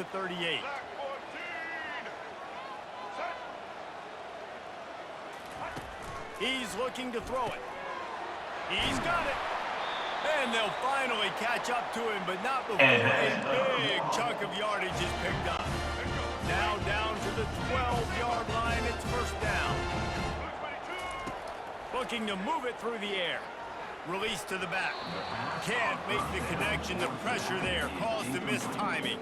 to 38. He's looking to throw it. He's got it. And they'll finally catch up to him, but not before a big chunk of yardage is picked up. Now down to the 12-yard line, it's first down. Looking to move it through the air. Release to the back. Can't make the connection. The pressure there caused the missed timing.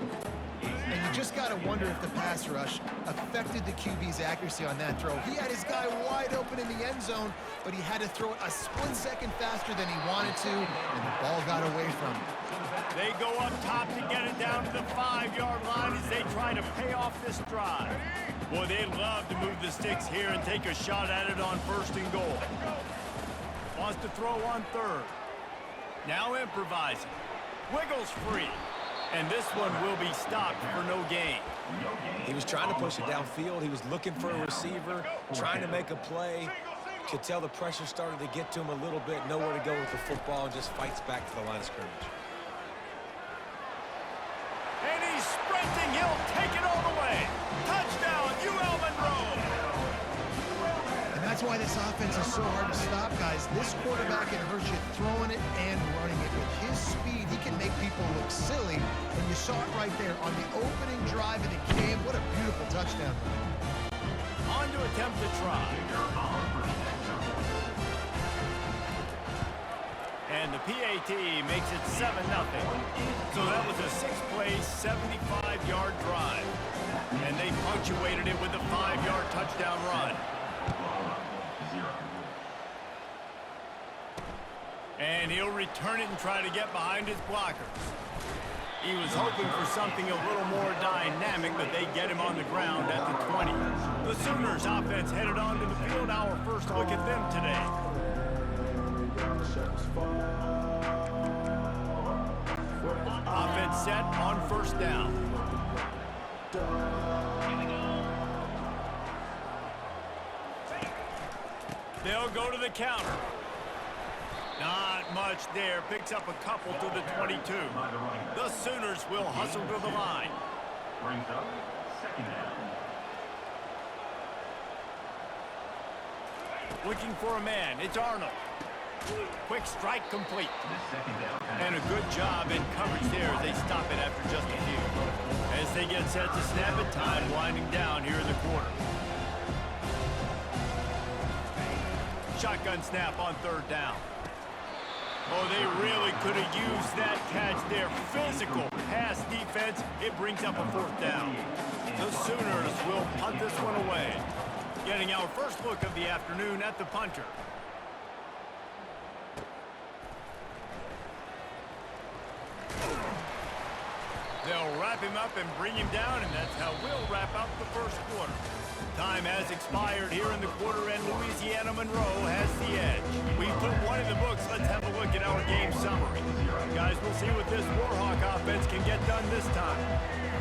And you just got to wonder if the pass rush affected the QB's accuracy on that throw. He had his guy wide open in the end zone, but he had to throw it a split second faster than he wanted to, and the ball got away from him. They go up top to get it down to the 5-yard line as they try to pay off this drive. Boy, they'd love to move the sticks here and take a shot at it on first and goal. Wants to throw on third. Now improvising. Wiggles free. And this one will be stopped for no gain. He was trying to push it downfield. He was looking for a receiver, trying to make a play. Could tell the pressure started to get to him a little bit. Nowhere to go with the football, and just fights back to the line of scrimmage. And he's sprinting. He'll take it all the way. Touchdown, ULM. And that's why this offense is so hard to stop, guys. This quarterback can hurt you throwing it and running it. With his speed, he can make people look silly. And you saw it right there on the opening drive of the game. What a beautiful touchdown. On to attempt to try. And the PAT makes it 7-0. So that was a 6-play, 75-yard drive. And they punctuated it with a 5-yard touchdown run. And he'll return it and try to get behind his blockers. He was hoping for something a little more dynamic, but they get him on the ground at the 20. The Sooners offense headed onto the field. Our first look at them today. Offense set on first down. They'll go to the counter. Not much there. Picks up a couple to the 22. The Sooners will hustle to the line. Brings up second down. Looking for a man. It's Arnold. Quick strike complete. And a good job in coverage there as they stop it after just a few. As they get set to snap it, time winding down here in the quarter. Shotgun snap on third down. Oh, they really could have used that catch there. Physical pass defense. It brings up a fourth down. The Sooners will punt this one away. Getting our first look of the afternoon at the punter. They'll wrap him up and bring him down, and that's how we'll wrap up the first quarter. Time has expired here in the quarter, and Louisiana Monroe has the edge. We've put one in the books. Let's have a look at our game summary. Guys, we'll see what this Warhawk offense can get done this time.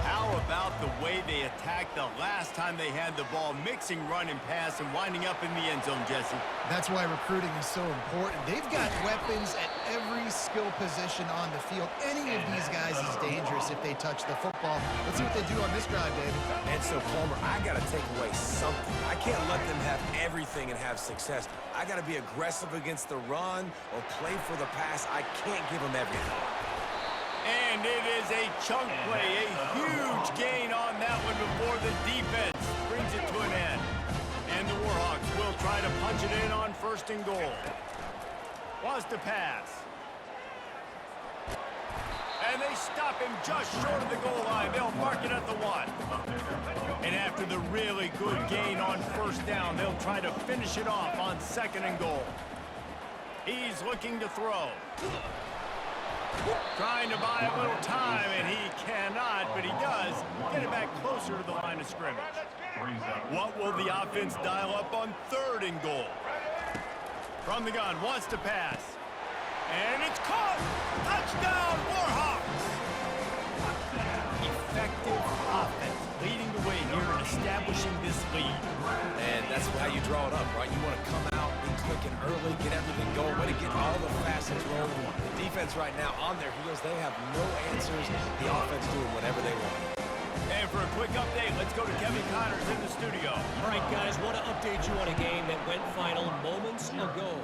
How about the way they attacked the last time they had the ball, mixing run and pass and winding up in the end zone, Jesse? That's why recruiting is so important. They've got weapons at every skill position on the field. Any of these guys is dangerous if they touch the football. Let's see what they do on this drive, David. And so, Palmer, I got to take away something. I can't let them have everything and have success. I got to be aggressive against the run or play for the pass. I can't give them everything. And it is a chunk play, a huge gain on that one before the defense brings it to an end. And the Warhawks will try to punch it in on first and goal. Wants to pass. And they stop him just short of the goal line. They'll mark it at the 1. And after the really good gain on first down, they'll try to finish it off on second and goal. He's looking to throw. Trying to buy a little time, and he cannot, but he does get it back closer to the line of scrimmage. What will the offense dial up on third and goal? From the gun, wants to pass. And it's caught! Touchdown, Warhawks! Effective offense, leading the way here and establishing this lead. And that's how you draw it up, right? You want to come out, be clicking early, get everything going, way to get all the facets rolling. The defense right now on their heels, they have no answers. The offense doing whatever they want. Kevin Connor's in the studio. All right, guys, want to update you on a game that went final moments ago.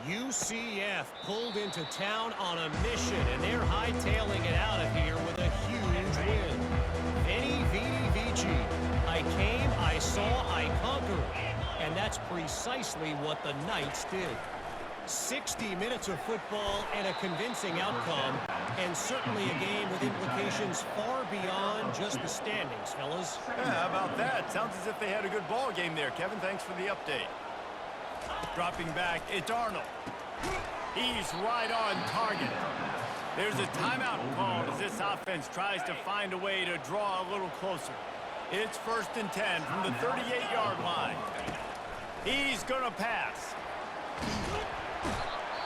UCF pulled into town on a mission, and they're hightailing it out of here with a huge win. Veni, Vidi, Vici. I came, I saw, I conquered. And that's precisely what the Knights did. 60 minutes of football and a convincing outcome, and certainly a game with implications far beyond just the standings, fellas. Yeah, how about that? Sounds as if they had a good ball game there. Kevin, thanks for the update. Dropping back, it's Arnold. He's right on target. There's a timeout called as this offense tries to find a way to draw a little closer. It's 1st and 10 from the 38-yard line. He's going to pass.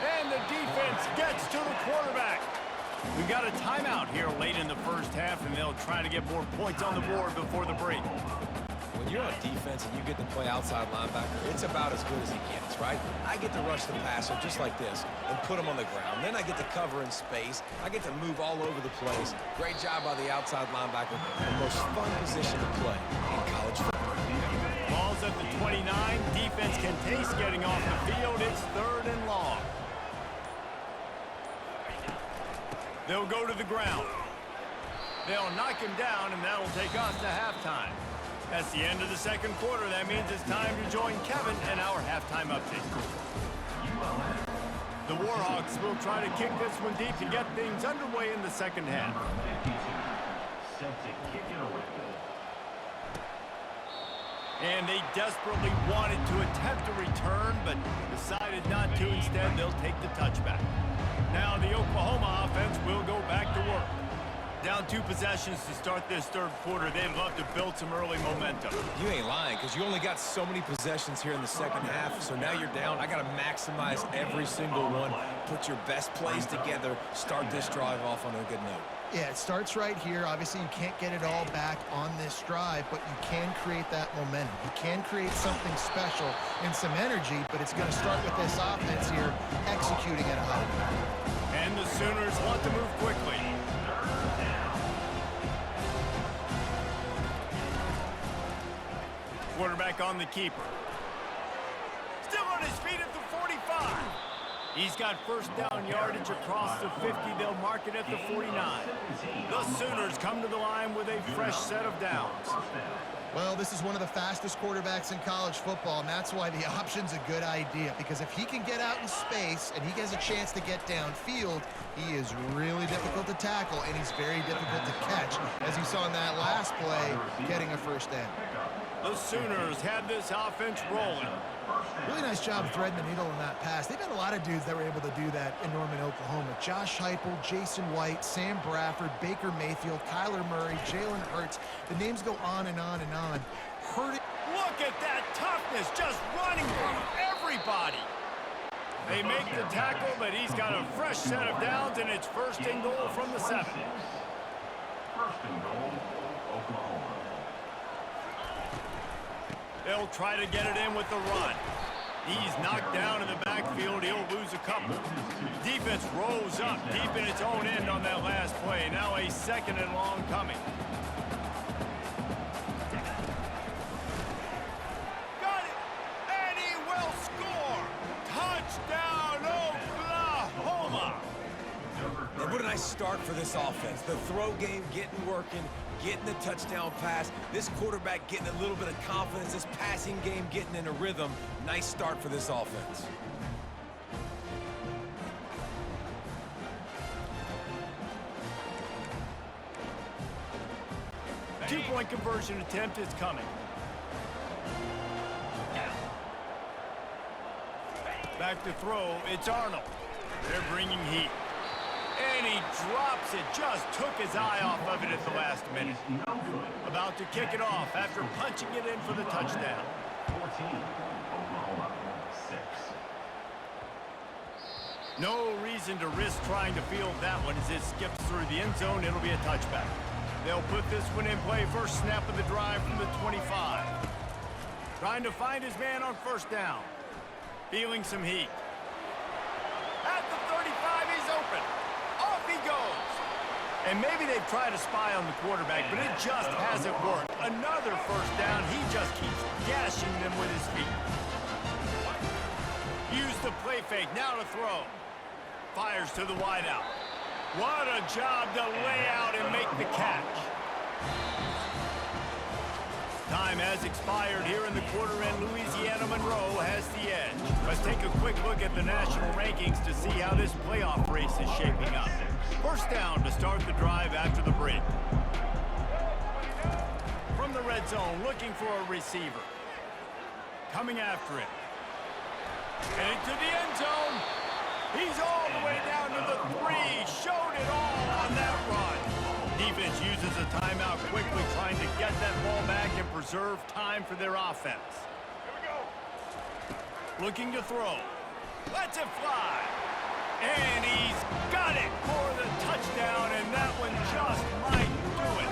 And the defense gets to the quarterback. We've got a timeout here late in the first half, and they'll try to get more points on the board before the break. When you're on defense and you get to play outside linebacker, it's about as good as he gets, right? I get to rush the passer just like this and put him on the ground. Then I get to cover in space. I get to move all over the place. Great job by the outside linebacker. The most fun position to play in college football. Ball's at the 29. Defense can taste getting off the field. It's 3rd and long. They'll go to the ground. They'll knock him down, and that'll take us to halftime. That's the end of the second quarter. That means it's time to join Kevin and our halftime update. The Warhawks will try to kick this one deep to get things underway in the second half. Set to kick it away. And they desperately wanted to attempt a return, but decided not to. Instead, they'll take the touchback. Now the Oklahoma offense will go back to work. Down 2 possessions to start this third quarter. They'd love to build some early momentum. You ain't lying, because you only got so many possessions here in the second half, so now you're down. I got to maximize every single one, put your best plays together, start this drive off on a good note. Yeah, it starts right here. Obviously, you can't get it all back on this drive, but you can create that momentum. You can create something special and some energy, but it's going to start with this offense here executing at a high level. And the Sooners want to move quickly. Quarterback on the keeper. Still on his feet at the 45. He's got first down yardage across the 50. They'll mark it at the 49. The Sooners come to the line with a fresh set of downs. Well, this is one of the fastest quarterbacks in college football, and that's why the option's a good idea, because if he can get out in space and he has a chance to get downfield, he is really difficult to tackle, and he's very difficult to catch, as you saw in that last play, getting a first down. The Sooners have this offense rolling. Really nice job threading the needle in that pass. They've had a lot of dudes that were able to do that in Norman, Oklahoma. Josh Heupel, Jason White, Sam Bradford, Baker Mayfield, Kyler Murray, Jalen Hurts. The names go on and on and on. Look at that toughness, just running from everybody. They make the tackle, but he's got a fresh set of downs, and it's 1st and goal from the 7. 1st and goal, Oklahoma. They'll try to get it in with the run. He's knocked down in the backfield. He'll lose a couple. Defense rose up deep in its own end on that last play. Now a 2nd and long coming. Got it! And he will score! Touchdown, Oklahoma! And what a nice start for this offense. The throw game getting working, getting the touchdown pass. This quarterback getting a little bit of confidence. This passing game getting in a rhythm. Nice start for this offense. Two-point conversion attempt is coming. Back to throw, it's Arnold. They're bringing heat. And he drops it, just took his eye off of it at the last minute. About to kick it off after punching it in for the touchdown. 14, Oklahoma, 6. No reason to risk trying to field that one as it skips through the end zone. It'll be a touchback. They'll put this one in play. First snap of the drive from the 25. Trying to find his man on 1st down. Feeling some heat. At the 35, he's open. Off he goes. And maybe they've tried to spy on the quarterback, but it just hasn't worked. Another first down. He just keeps gashing them with his feet. Use the play fake. Now to throw. Fires to the wideout. What a job to lay out and make the catch. Time has expired here in the quarter, and Louisiana Monroe has the edge. Let's take a quick look at the national rankings to see how this playoff race is shaping up. First down to start the drive after the break. From the red zone, looking for a receiver. Coming after it. Heading to the end zone. He's all the way down to the 3. Showed it all on that run. Defense uses a timeout quickly, trying to get that ball back and preserve time for their offense. Looking to throw. Lets it fly. And he's got it for the touchdown, and that one just might do it.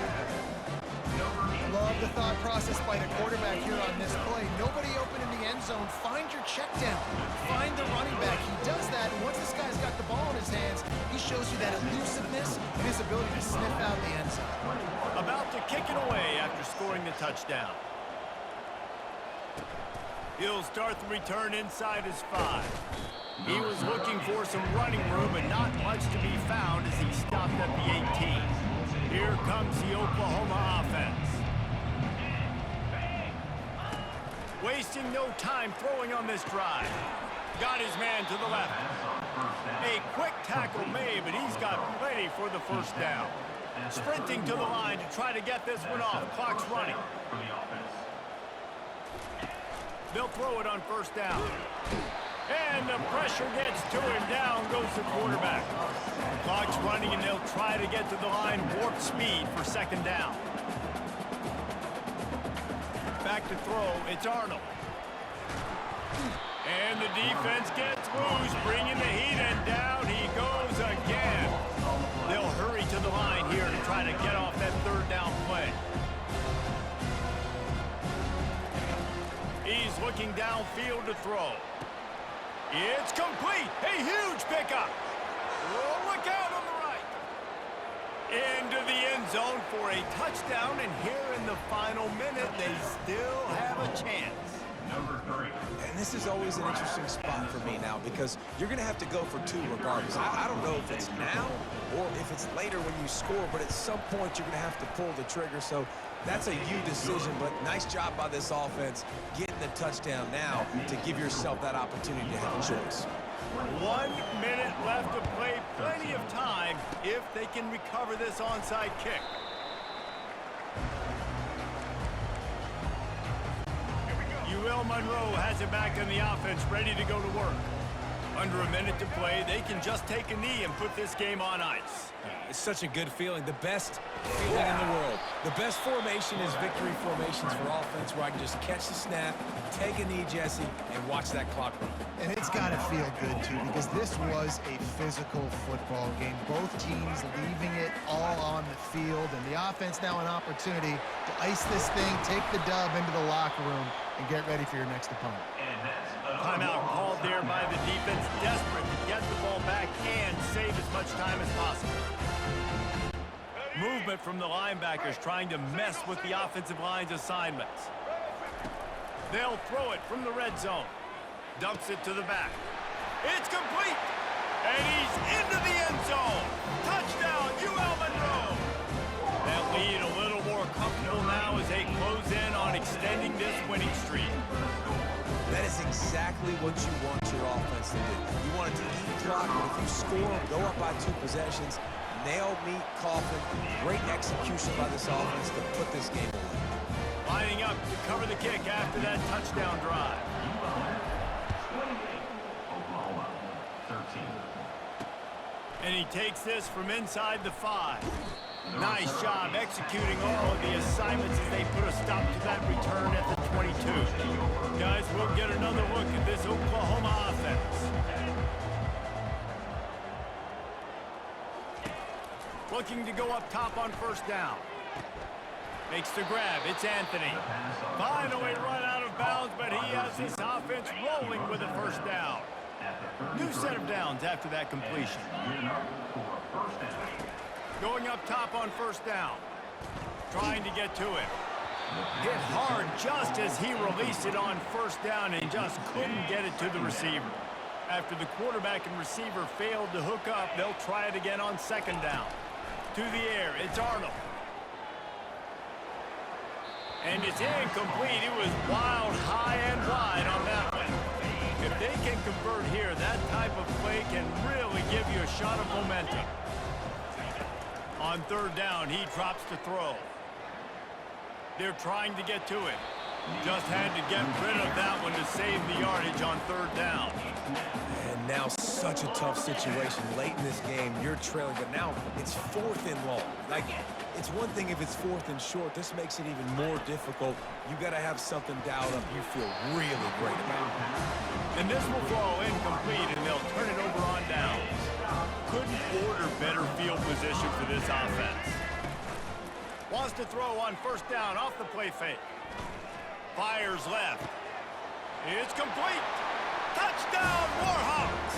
Love the thought process by the quarterback here on this play. Nobody open in the end zone. Find your check down. Find the running back. He does that, and once this guy's got the ball in his hands, he shows you that elusiveness and his ability to sniff out the end zone. About to kick it away after scoring the touchdown. He'll start the return inside his 5. He was looking for some running room and not much to be found as he stopped at the 18. Here comes the Oklahoma offense. Wasting no time throwing on this drive. Got his man to the left. A quick tackle made, but he's got plenty for the first down. Sprinting to the line to try to get this one off. Clock's running. They'll throw it on first down. And the pressure gets to him. Down goes the quarterback. Clock's running, and they'll try to get to the line. Warp speed for second down. Back to throw, it's Arnold. And the defense gets loose, bringing the heat, and down he goes again. They'll hurry to the line here to try to get off that third down play. He's looking downfield to throw. It's complete, a huge pickup. Oh, look out on the right. Into the end zone for a touchdown, and here in the final minute, they still have a chance. Number 3. And this is always an interesting spot for me now because you're going to have to go for 2 regardless. I don't know if it's now or if it's later when you score, but at some point you're going to have to pull the trigger. So that's a you decision, but nice job by this offense getting the touchdown now to give yourself that opportunity to have a choice. 1 minute left to play, plenty of time if they can recover this onside kick. UL Monroe has it back on the offense, ready to go to work. Under a minute to play, they can just take a knee and put this game on ice. It's such a good feeling, the best feeling in the world. The best formation is victory formations for offense where I can just catch the snap, take a knee, Jesse, and watch that clock run. And it's got to feel good, too, because this was a physical football game. Both teams leaving it all on the field, and the offense now an opportunity to ice this thing, take the dub into the locker room, and get ready for your next opponent. Timeout called there by the defense, desperate to get the ball back and save as much time as possible. Movement from the linebackers trying to mess with the offensive line's assignments. They'll throw it from the red zone. Dumps it to the back. It's complete! And he's into the end zone! Touchdown, UL Monroe! That lead a little more comfortable now as they close in on extending this winning streak. That is exactly what you want your offense to do. You want it to eat clock, but if you score, go up by 2 possessions, nail, meet, coffin. Great execution by this offense to put this game away. Lining up to cover the kick after that touchdown drive. Oklahoma 13. And he takes this from inside the 5. Nice job executing all of the assignments as they put a stop to that return at the 22. Guys, we'll get another look at this Oklahoma offense. Looking to go up top on first down. Makes the grab. It's Anthony. Finally run out of bounds, but he has this offense rolling with a first down. New set of downs after that completion. Going up top on first down. Trying to get to it. Hit hard just as he released it on first down and just couldn't get it to the receiver. After the quarterback and receiver failed to hook up, they'll try it again on second down. To the air, it's Arnold. And it's incomplete. It was wild, high and wide on that one. If they can convert here, that type of play can really give you a shot of momentum. On third down, he drops to throw. They're trying to get to it. Just had to get rid of that one to save the yardage on third down. And now such a tough situation. Late in this game, you're trailing, but now it's 4th and long. Like, it's one thing if it's 4th and short. This makes it even more difficult. You got to have something dialed up you feel really great about. And this will fall incomplete, and they'll turn it over on downs. Couldn't order better field position for this offense. Wants to throw on first down off the play fake. Fires left. It's complete. Touchdown, Warhawks!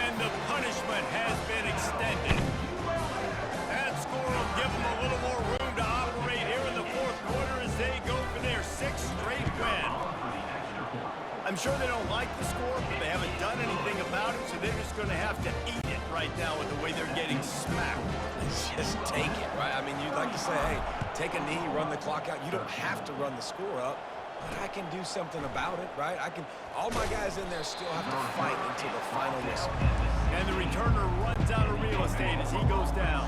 And the punishment has been extended. That score will give them a little more room to operate here in the fourth quarter as they go for their 6th straight win. I'm sure they don't like the score, but they haven't done anything about it, so they're just going to have to eat it right now with the way they're getting smacked. Just take it, right? I mean, you'd like to say, hey, take a knee, run the clock out. You don't have to run the score up, but I can do something about it, right? All my guys in there still have to fight until the final whistle. And the returner runs out of real estate as he goes down.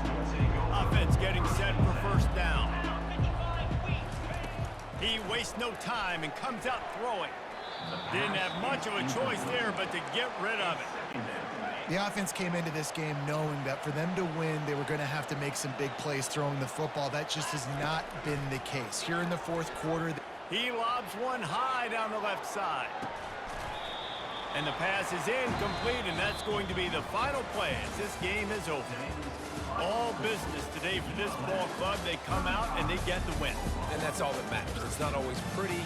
Offense getting set for first down. He wastes no time and comes out throwing. Didn't have much of a choice there, but to get rid of it. The offense came into this game knowing that for them to win, they were going to have to make some big plays throwing the football. That just has not been the case. Here in the fourth quarter, he lobs one high down the left side. And the pass is incomplete, and that's going to be the final play as this game is over. All business today for this ball club. They come out and they get the win. And that's all that matters. It's not always pretty.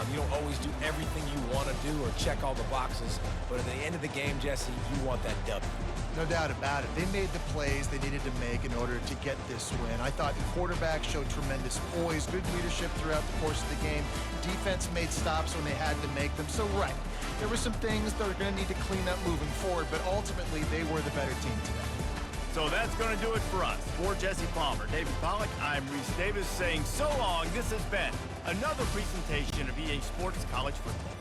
You don't always do everything you want to do or check all the boxes. But at the end of the game, Jesse, you want that W. no doubt about it. They made the plays they needed to make in order to get this win. I thought the quarterback showed tremendous poise, good leadership throughout the course of the game. Defense made stops when they had to make them. So, right, there were some things that are going to need to clean up moving forward, but ultimately they were the better team today. So that's going to do it for us. For Jesse Palmer, David Pollack, I'm Reese Davis saying so long. This has been another presentation of EA Sports College Football.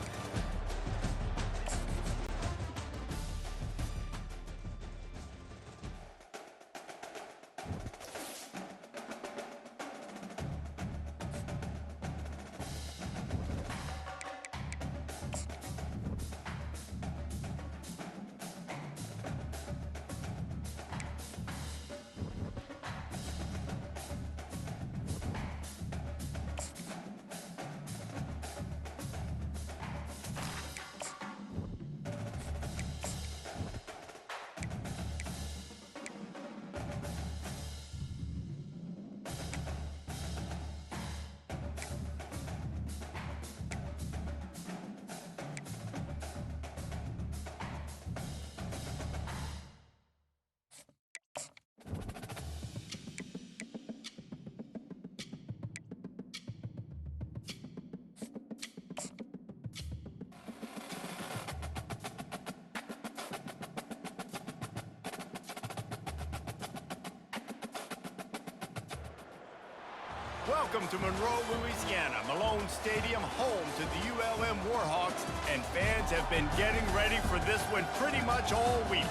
Welcome to Monroe, Louisiana, Malone Stadium, home to the ULM Warhawks, and fans have been getting ready for this one pretty much all week.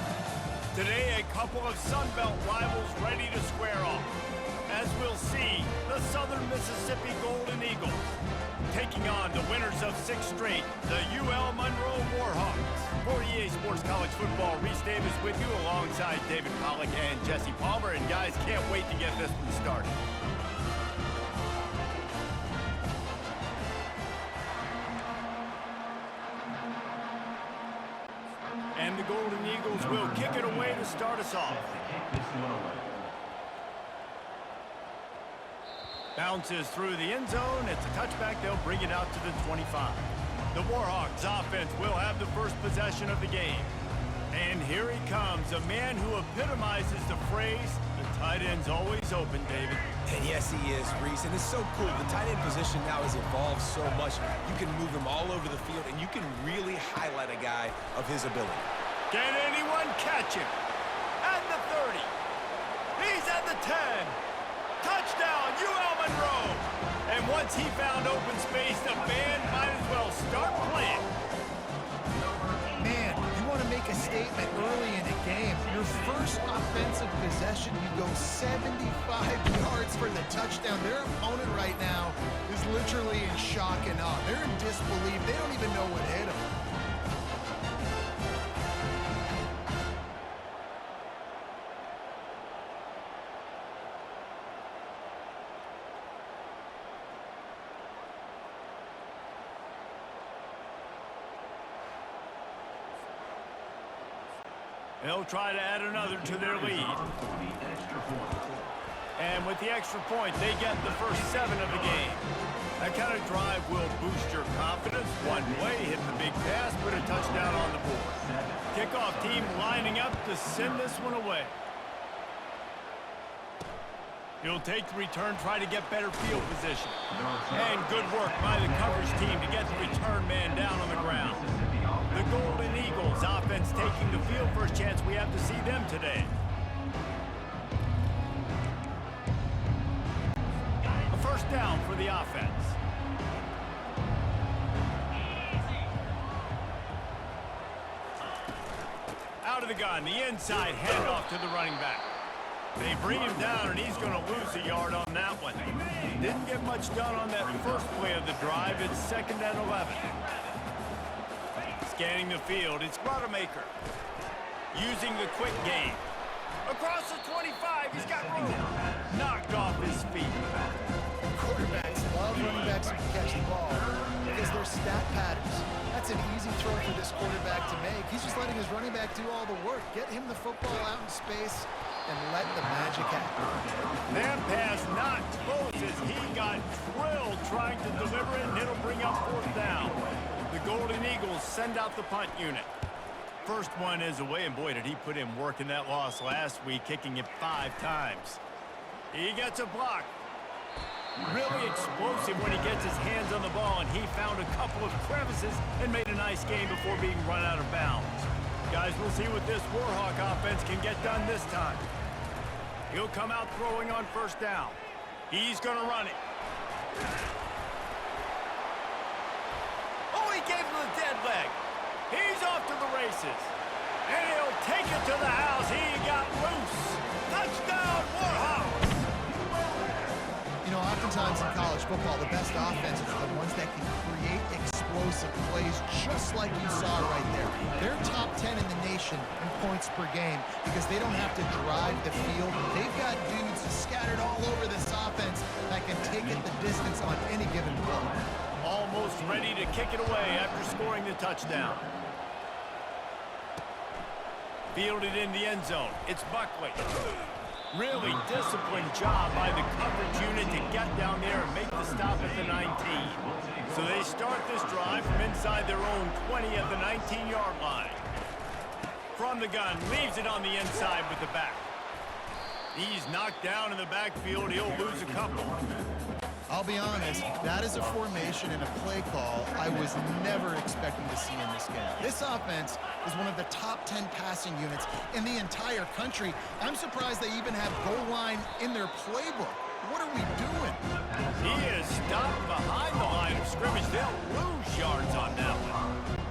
Today, a couple of Sun Belt rivals ready to square off. As we'll see, the Southern Mississippi Golden Eagles taking on the winners of 6 straight, the UL Monroe Warhawks. For EA Sports College Football, Reese Davis with you alongside David Pollack and Jesse Palmer, and guys, can't wait to get this one started. And the Golden Eagles will kick it away to start us off. Bounces through the end zone. It's a touchback. They'll bring it out to the 25. The Warhawks offense will have the first possession of the game. And here he comes, a man who epitomizes the phrase, the Tight end's always open, David. And yes, he is, Reese. And it's so cool. The tight end position now has evolved so much. You can move him all over the field, and you can really highlight a guy of his ability. Can anyone catch him? At the 30. He's at the 10. Touchdown, UL Monroe. And once he found open space, the band might as well start playing. Man, you want to make a statement early in a game. Your first offensive possession, you go 75 yards for the touchdown. Their opponent right now is literally in shock and awe. They're in disbelief. They don't even know what hit them. They'll try to add another to their lead. And with the extra point, they get the first 7 of the game. That kind of drive will boost your confidence. One way, hit the big pass, put a touchdown on the board. Kickoff team lining up to send this one away. He'll take the return, try to get better field position. And good work by the coverage team to get the return man down on the ground. The Golden Eagles offense taking the field. First chance we have to see them today. A first down for the offense. Out of the gun, the inside handoff to the running back. They bring him down, and he's going to lose a yard on that one. Didn't get much done on that first play of the drive. It's 2nd and 11. Scanning the field, it's Rodemaker. Using the quick game. Across the 25, he's got room. Knocked off his feet. Quarterbacks love running backs who can catch the ball because they're stat patterns. That's an easy throw for this quarterback to make. He's just letting his running back do all the work. Get him the football out in space and let the magic happen. That pass not close as he got drilled trying to deliver it, and it'll bring up 4th down. The Golden Eagles send out the punt unit. First one is away, and boy, did he put in work in that loss last week, kicking it 5 times. He gets a block. Really explosive when he gets his hands on the ball, and he found a couple of crevices and made a nice game before being run out of bounds. Guys, we'll see what this Warhawk offense can get done this time. He'll come out throwing on first down. He's going to run it. Oh, he gave him the dead leg. He's off to the races. And he'll take it to the house. He got loose. Touchdown, Warhawks. You know, oftentimes in college football, the best offenses are the ones that can create explosive plays just like you saw right there. They're top 10 in the nation in points per game because they don't have to drive the field. They've got dudes scattered all over this offense that can take it the distance on any given play. Almost ready to kick it away after scoring the touchdown. Fielded in the end zone. It's Buckley. Really disciplined job by the coverage unit to get down there and make the stop at the 19. So they start this drive from inside their own 20 at the 19-yard line. From the gun, leaves it on the inside with the back. He's knocked down in the backfield. He'll lose a couple. I'll be honest, that is a formation and a play call I was never expecting to see in this game. This offense is one of the top 10 passing units in the entire country. I'm surprised they even have goal line in their playbook. What are we doing? He is stopped behind the line of scrimmage. They'll lose yards on that one.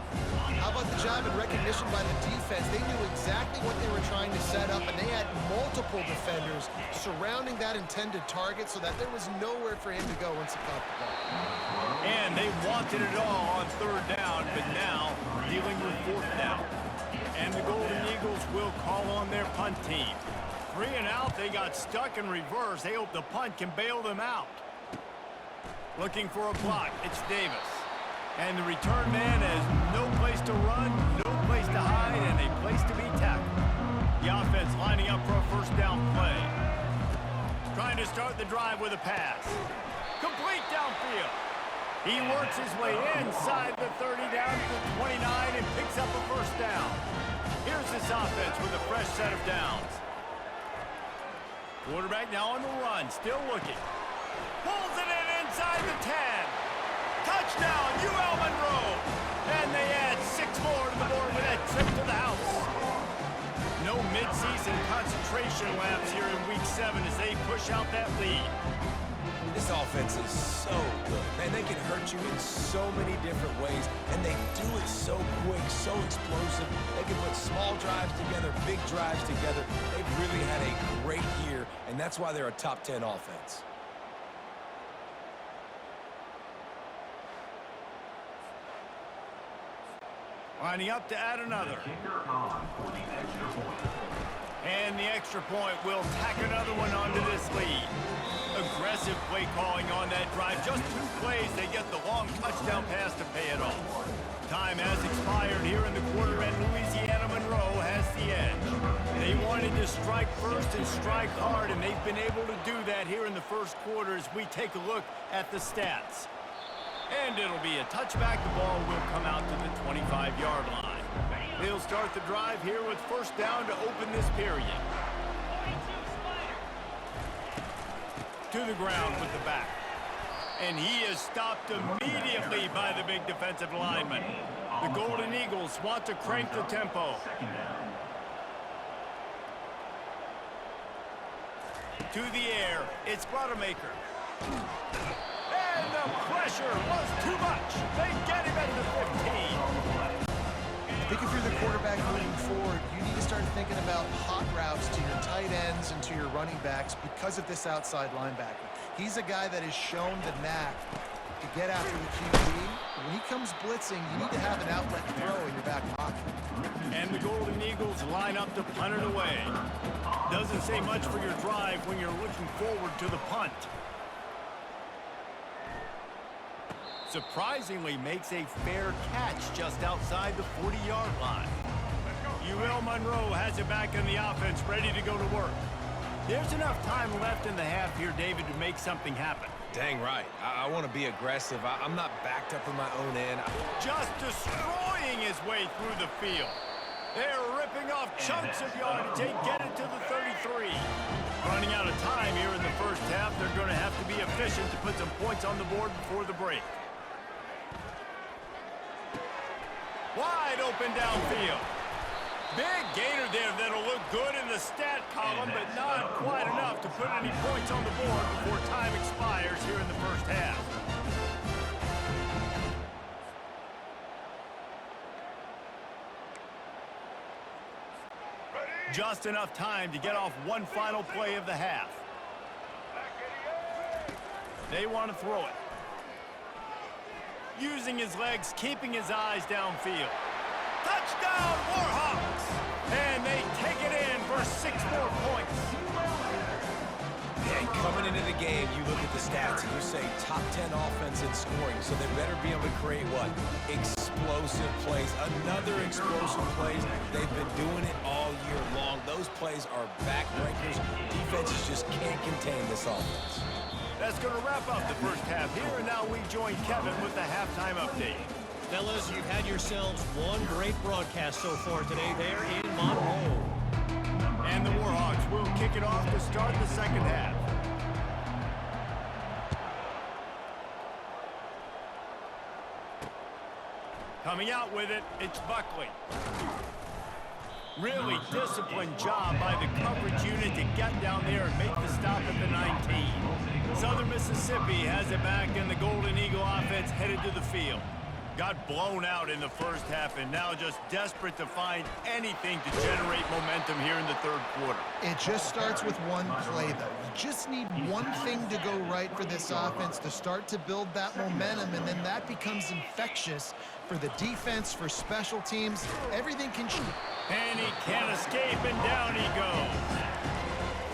How about the job and recognition by the defense? They knew exactly what they were trying to set up, and they had multiple defenders surrounding that intended target so that there was nowhere for him to go once he caught the ball. And they wanted it all on 3rd down, but now dealing with 4th down. And the Golden Eagles will call on their punt team. 3 and out, they got stuck in reverse. They hope the punt can bail them out. Looking for a block, it's Davis. And the return man has no place to run, no place to hide, and a place to be tackled. The offense lining up for a first down play. Trying to start the drive with a pass. Complete downfield. He works his way inside the 30 down to the 29 and picks up a first down. Here's this offense with a fresh set of downs. Quarterback now on the run, still looking. Pulls it in inside the 10. Touchdown, ULM. And they add 6 more to the board with that trip to the house. No midseason concentration laps here in Week 7 as they push out that lead. This offense is so good. Man, they can hurt you in so many different ways, and they do it so quick, so explosive. They can put small drives together, big drives together. They've really had a great year, and that's why they're a top 10 offense. Lining up to add another. Kicker on for the extra point. And the extra point will tack another one onto this lead. Aggressive play calling on that drive. Just 2 plays, they get the long touchdown pass to pay it off. Time has expired here in the quarter, and Louisiana Monroe has the edge. They wanted to strike first and strike hard, and they've been able to do that here in the first quarter as we take a look at the stats. And it'll be a touchback. The ball will come out to the 25-yard line. They'll start the drive here with first down to open this period. To the ground with the back. And he is stopped immediately by the big defensive lineman. The Golden Eagles want to crank the tempo. To the air, it's Bottemaker. And the pressure was too much. They get him at the 15. I think if you're the quarterback moving forward, you need to start thinking about hot routes to your tight ends and to your running backs because of this outside linebacker. He's a guy that has shown the knack to get after the QB. When he comes blitzing, you need to have an outlet throw in your back pocket. And the Golden Eagles line up to punt it away. Doesn't say much for your drive when you're looking forward to the punt. Surprisingly makes a fair catch just outside the 40-yard line. UL Monroe has it back in the offense, ready to go to work. There's enough time left in the half here, David, to make something happen. Dang right. I want to be aggressive. I'm not backed up in my own end. Just destroying his way through the field. They're ripping off chunks of yardage. They get it to the 33. Running out of time here in the first half. They're going to have to be efficient to put some points on the board before the break. Wide open downfield. Big gainer there that'll look good in the stat column, but not quite enough to put any points on the board before time expires here in the first half. Just enough time to get off one final play of the half. They want to throw it. Using his legs, keeping his eyes downfield. Touchdown, Warhawks! And they take it in for 6 more points. And coming into the game, you look at the stats and you say top 10 offense in scoring, so they better be able to create what? Explosive plays. Another explosive plays. They've been doing it all year long. Those plays are backbreakers. Defenses just can't contain this offense. That's going to wrap up the first half here, and now we join Kevin with the halftime update. Fellas, you've had yourselves one great broadcast so far today there in Monroe. And the Warhawks will kick it off to start the second half. Coming out with it, it's Buckley. Really disciplined job by the coverage unit to get down there and make the stop at the 19. Southern Mississippi has it back, and the Golden Eagle offense headed to the field. Got blown out in the first half and now just desperate to find anything to generate momentum here in the third quarter. It just starts with one play, though. You just need one thing to go right for this offense to start to build that momentum, and then that becomes infectious for the defense, for special teams. Everything can shoot. And he can't escape, and down he goes.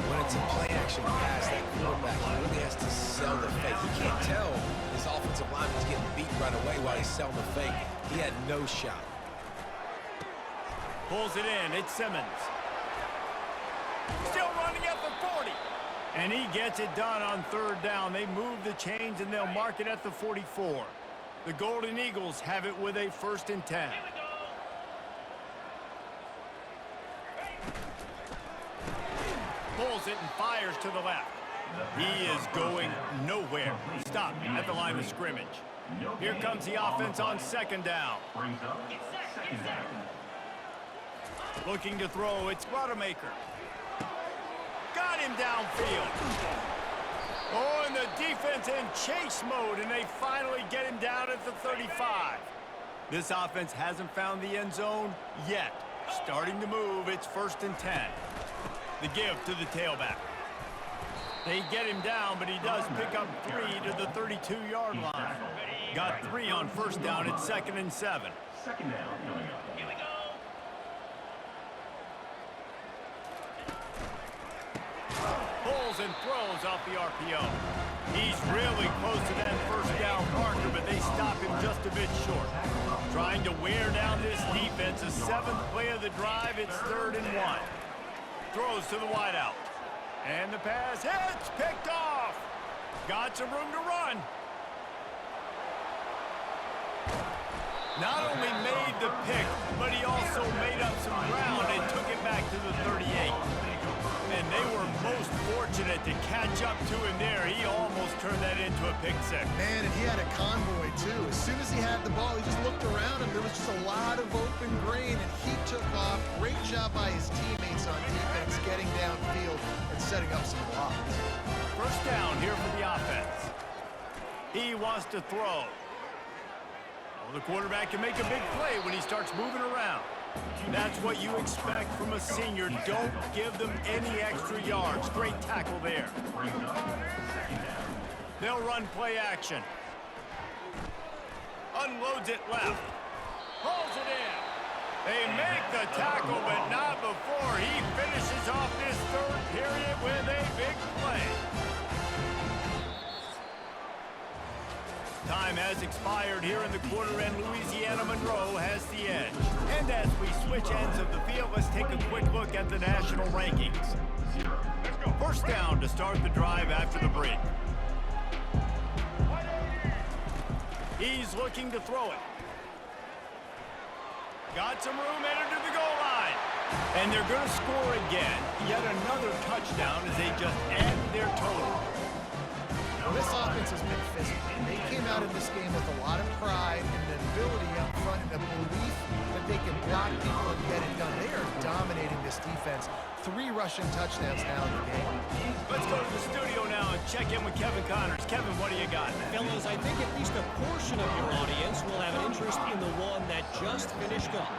When it's a play-action pass, that quarterback really has to sell the fake. He can't tell his offensive lineman's getting beat right away while he's selling the fake. He had no shot. Pulls it in. It's Simmons. Still running at the 40. And he gets it done on third down. They move the chains, and they'll mark it at the 44. The Golden Eagles have it with a 1st and 10. Pulls it and fires to the left. He is going nowhere. Stop at the line of scrimmage. Here comes the offense on second down. Looking to throw, it's Rodemaker. Got him downfield. Oh, and the defense in chase mode, and they finally get him down at the 35. This offense hasn't found the end zone yet. Starting to move, it's 1st and 10. The give to the tailback. They get him down, but he does pick up 3 to the 32-yard line. Got 3 on 1st down at 2nd and 7. Second down coming up. Here we go. Pulls and throws off the RPO. He's really close to that 1st down marker, but they stop him just a bit short. Trying to wear down this defense. The 7th play of the drive, it's 3rd and 1. Throws to the wideout. And the pass hits, picked off. Got some room to run. Not only made the pick, but he also made up some ground and took it back to the 38. And they were most fortunate to catch up to him there. He almost turned that into a pick six. Man, and he had a convoy, too. As soon as he had the ball, he just looked around him. There was just a lot of open grain, and he took off. Great job by his teammates on defense, getting downfield and setting up some blocks. 1st down here for the offense. He wants to throw. Well, the quarterback can make a big play when he starts moving around. That's what you expect from a senior. Don't give them any extra yards. Great tackle there. They'll run play action. Unloads it left. Pulls it in. They make the tackle, but not before he finishes off this 3rd period with a big play. Time has expired here in the quarter, and Louisiana Monroe has the edge. And as we switch ends of the field, let's take a quick look at the national rankings. 1st down to start the drive after the break. He's looking to throw it. Got some room, entered to the goal line. And they're going to score again. Yet another touchdown as they just add their total. This offense has been physical. They came out of this game with a lot of pride and the ability up front and the belief that they can block people and get it done. They are dominating this defense. 3 rushing touchdowns now in the game. Let's go to the studio now and check in with Kevin Connors. Kevin, what do you got? Fellas, I think at least a portion of your audience will have an interest in the one that just finished up.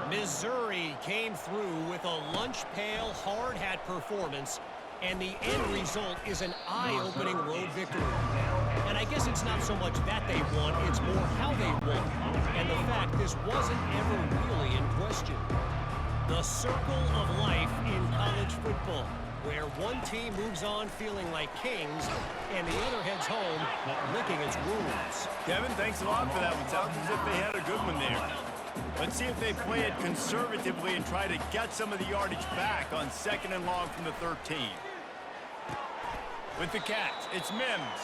Missouri came through with a lunch pail hard hat performance, and the end result is an eye-opening road victory. And I guess it's not so much that they won, it's more how they won. And the fact this wasn't ever really in question. The circle of life in college football, where one team moves on feeling like kings, and the other heads home licking its wounds. Kevin, thanks a lot for that one. Sounds as if they had a good one there. Let's see if they play it conservatively and try to get some of the yardage back on 2nd and long from the 13. With the catch, it's Mims.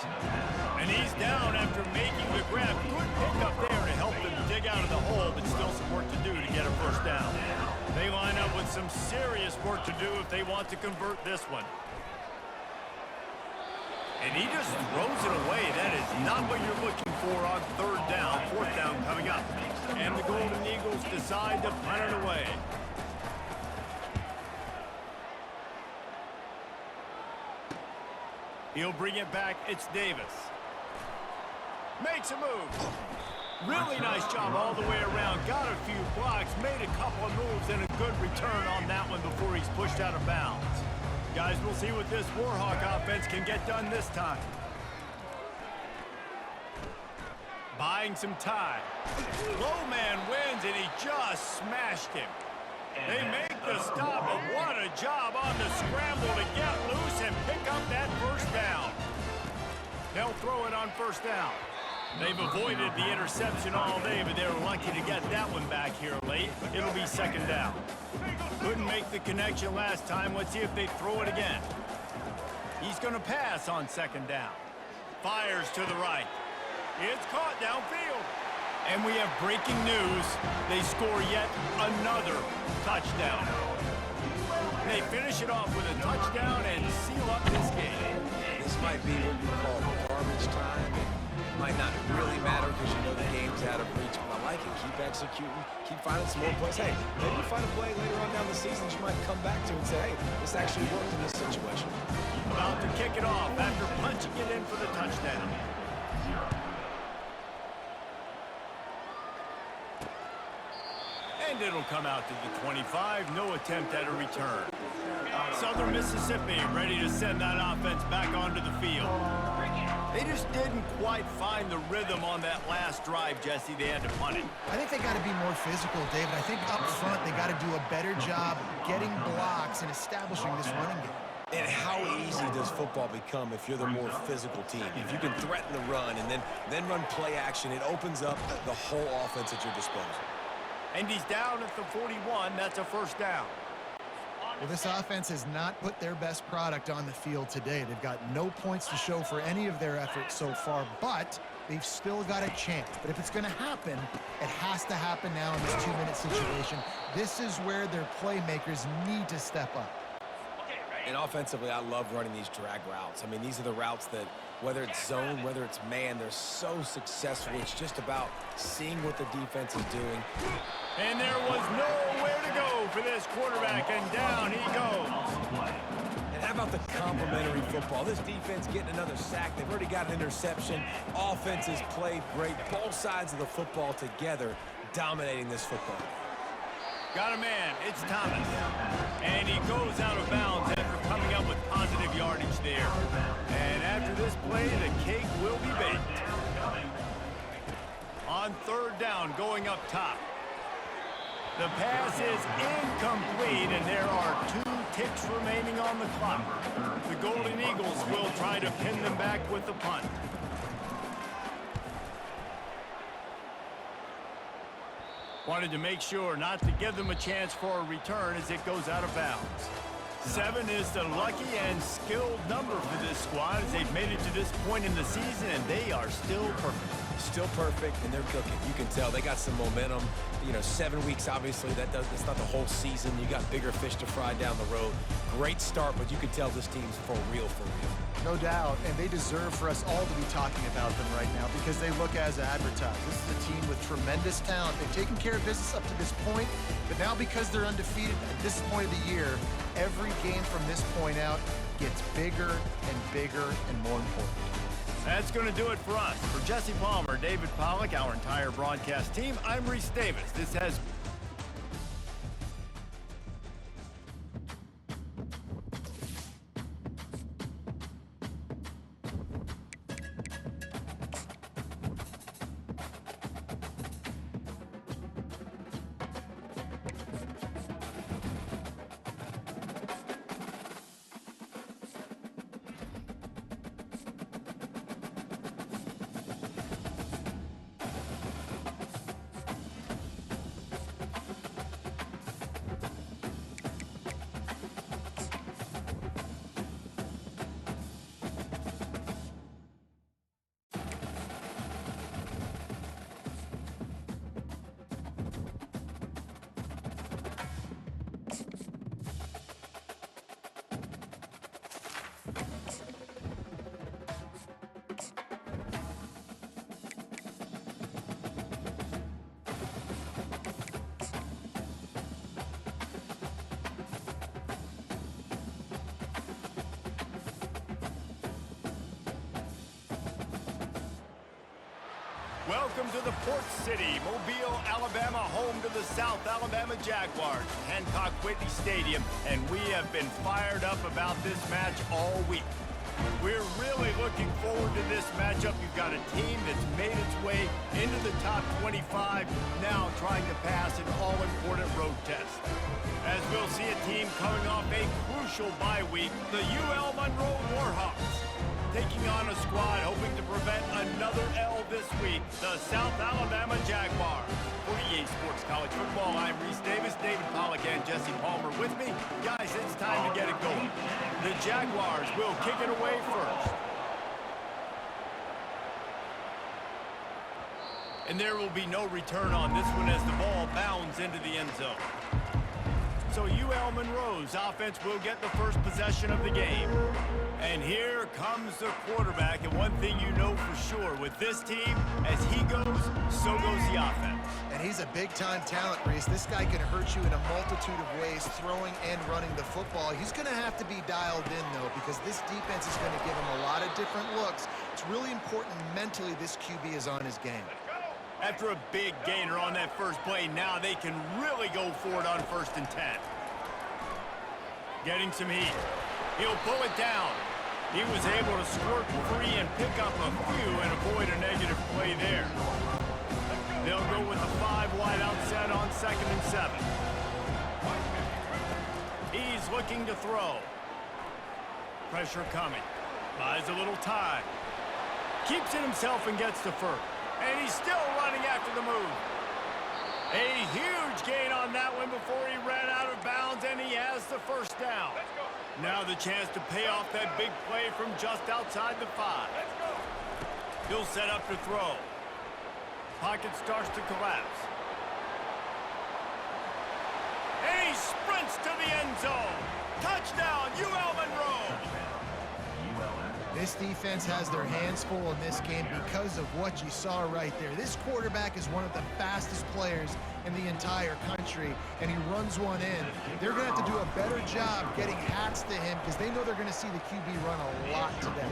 And he's down after making the grab. Good pickup there to help them dig out of the hole, but still some work to do to get a 1st down. They line up with some serious work to do if they want to convert this one. And he just throws it away. That is not what you're looking for on 3rd down. 4th down coming up. And the Golden Eagles decide to punt it away. He'll bring it back. It's Davis. Makes a move. Really nice job all the way around. Got a few blocks, made a couple of moves, and a good return on that one before he's pushed out of bounds. Guys, we'll see what this Warhawk offense can get done this time. Buying some time. Low man wins, and he just smashed him. They make the stop, but what a job on the scramble to get loose and pick up that 1st down. They'll throw it on 1st down. They've avoided the interception all day, but they're lucky to get that one back here late. It'll be 2nd down. Couldn't make the connection last time. Let's see if they throw it again. He's going to pass on 2nd down. Fires to the right. It's caught downfield. And we have breaking news. They score yet another touchdown. They finish it off with a touchdown and seal up this game. This might be what you call garbage time. It might not really matter because you know the game's out of reach, but I like it. Keep executing, keep finding some more plays. Hey, maybe you find a play later on down the season that you might come back to and say, hey, this actually worked in this situation. About to kick it off after punching it in for the touchdown. And it'll come out to the 25. No attempt at a return. Southern Mississippi ready to send that offense back onto the field. They just didn't quite find the rhythm on that last drive, Jesse. They had to punt it. I think they got to be more physical, David. I think up front they got to do a better job getting blocks and establishing this running game. And how easy does football become if you're the more physical team? If you can threaten the run and then run play action, it opens up the whole offense at your disposal. And he's down at the 41. That's a first down. Well, this offense has not put their best product on the field today. They've got no points to show for any of their efforts so far, but they've still got a chance. But if it's going to happen, it has to happen now in this 2-minute situation. This is where their playmakers need to step up. And offensively, I love running these drag routes. I mean, these are the routes that, whether it's zone, whether it's man, they're so successful. It's just about seeing what the defense is doing. And there was nowhere to go for this quarterback, and down he goes. And how about the complementary football? This defense getting another sack. They've already got an interception. Offense has played great. Both sides of the football together dominating this football. Got a man, it's Thomas. And he goes out of bounds after coming up with positive yardage there. And after this play, the cake will be baked. On third down, going up top. The pass is incomplete, and there are 2 ticks remaining on the clock. The Golden Eagles will try to pin them back with the punt. Wanted to make sure not to give them a chance for a return as it goes out of bounds. 7 is the lucky and skilled number for this squad as they've made it to this point in the season, and they are still perfect. Still perfect, and they're cooking. You can tell they got some momentum. You know, 7 weeks, obviously, that's not the whole season. You got bigger fish to fry down the road. Great start, but you can tell this team's for real, for real. No doubt, and they deserve for us all to be talking about them right now because they look as advertised. This is a team with tremendous talent. They've taken care of business up to this point, but now because they're undefeated at this point of the year, every game from this point out gets bigger and bigger and more important. That's going to do it for us. For Jesse Palmer, David Pollack, our entire broadcast team, I'm Reese Davis. This has Welcome to the Port City, Mobile, Alabama, home to the South Alabama Jaguars, Hancock Whitney Stadium, and we have been fired up about this match all week. We're really looking forward to this matchup. You've got a team that's made its way into the top 25, now trying to pass an all-important road test. As we'll see a team coming off a crucial bye week, the UL Monroe Warhawks, taking on a squad hoping to prevent another L this week, the South Alabama Jaguars. For EA Sports College Football, I'm Reese Davis, David Pollack, and Jesse Palmer with me. Guys, it's time to get it going. The Jaguars will kick it away first. And there will be no return on this one as the ball bounds into the end zone. So UL Monroe's offense will get the first possession of the game. And here comes the quarterback. And one thing you know for sure, with this team, as he goes, so goes the offense. And he's a big-time talent, Reese. This guy can hurt you in a multitude of ways, throwing and running the football. He's going to have to be dialed in, though, because this defense is going to give him a lot of different looks. It's really important mentally this QB is on his game. After a big gainer on that first play, now they can really go for it on 1st and 10. Getting some heat. He'll pull it down. He was able to squirt free and pick up a few and avoid a negative play there. They'll go with the 5-wide outset on 2nd and 7. He's looking to throw. Pressure coming. Buys a little time. Keeps it himself and gets to first. And he's still running after the move. A huge gain on that one before he ran out of bounds, and he has the first down. Now the chance to pay off that big play from just outside the 5. He'll set up to throw. Pocket starts to collapse. And he sprints to the end zone. Touchdown, UL Monroe. This defense has their hands full in this game because of what you saw right there. This quarterback is one of the fastest players in the entire country, and he runs one in. They're going to have to do a better job getting hats to him because they know they're going to see the QB run a lot today.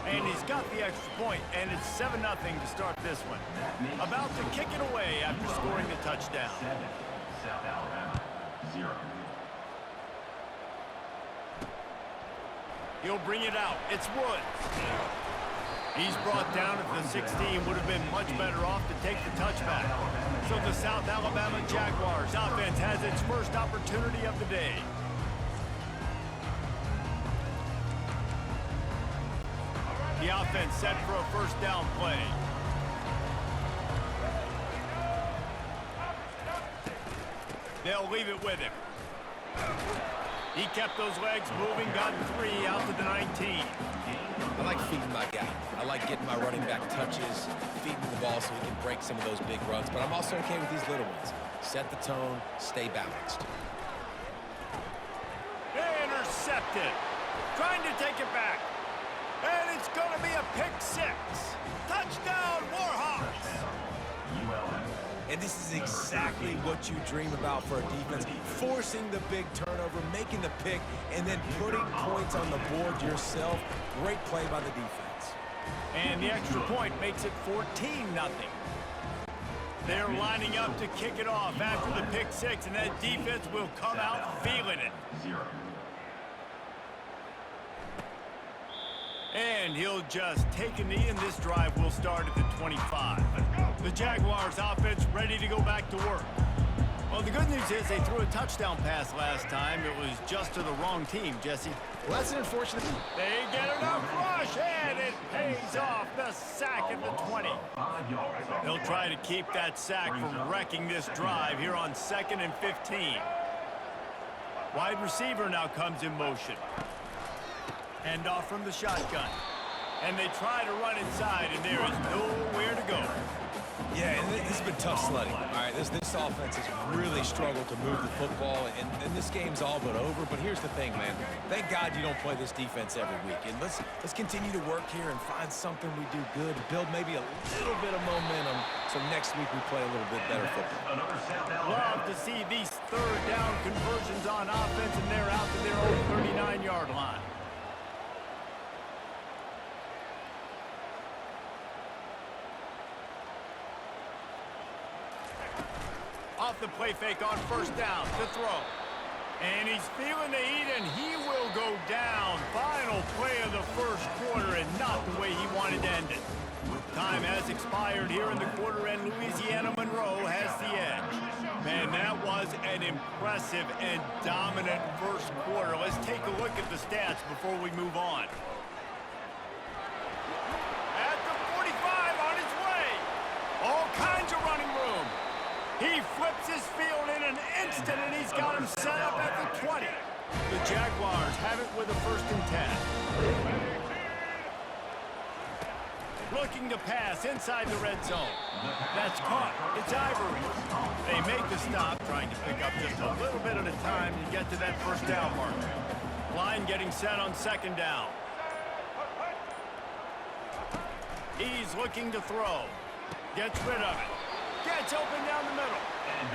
And he's got the extra point, and it's 7-0 to start this one. About to kick it away after scoring the touchdown. 7, South Alabama, 0. He'll bring it out. It's Woods. He's brought down at the 16. Would have been much better off to take the touchback. So the South Alabama Jaguars offense has its first opportunity of the day. The offense set for a first down play. They'll leave it with him. He kept those legs moving, got 3 out to the 19. I like feeding my guy. I like getting my running back touches, feeding the ball so he can break some of those big runs. But I'm also okay with these little ones. Set the tone, stay balanced. Intercepted. Trying to take it back. And it's going to be a pick 6. Touchdown, Warhawks. And this is exactly what you dream about for a defense. Forcing the big turnover, making the pick, and then putting points on the board yourself. Great play by the defense. And the extra point makes it 14-0. They're lining up to kick it off after the pick 6, and that defense will come out feeling it. 0. And he'll just take a knee, and this drive will start at the 25. The Jaguars offense ready to go back to work. Well, the good news is they threw a touchdown pass last time. It was just to the wrong team, Jesse. Well, that's an unfortunate. They get enough rush, and it pays off. The sack at the 20. They'll try to keep that sack from wrecking this drive here on 2nd and 15. Wide receiver now comes in motion. Hand off from the shotgun. And they try to run inside, and there is nowhere to go. Yeah, and this has been tough sledding. All right, this offense has really struggled to move the football, and this game's all but over. But here's the thing, man. Thank God you don't play this defense every week. And let's continue to work here and find something we do good, build maybe a little bit of momentum, so next week we play a little bit better football. Love to see these 3rd down conversions on offense, and they're out to their own 39-yard line. Off the play fake on 1st down to throw. And he's feeling the heat, and he will go down. Final play of the 1st quarter, and not the way he wanted to end it. Time has expired here in the quarter, and Louisiana Monroe has the edge. Man, that was an impressive and dominant 1st quarter. Let's take a look at the stats before we move on. At the 45, on his way. All kinds of running room. He flips his field in an instant, and he's got him set up at the 20. The Jaguars have it with a 1st and 10. looking to pass inside the red zone. That's caught. It's Ivory. They make the stop, trying to pick up just a little bit at a time to get to that first down mark. Line getting set on second down. He's looking to throw. Gets rid of it. Gets open down the middle.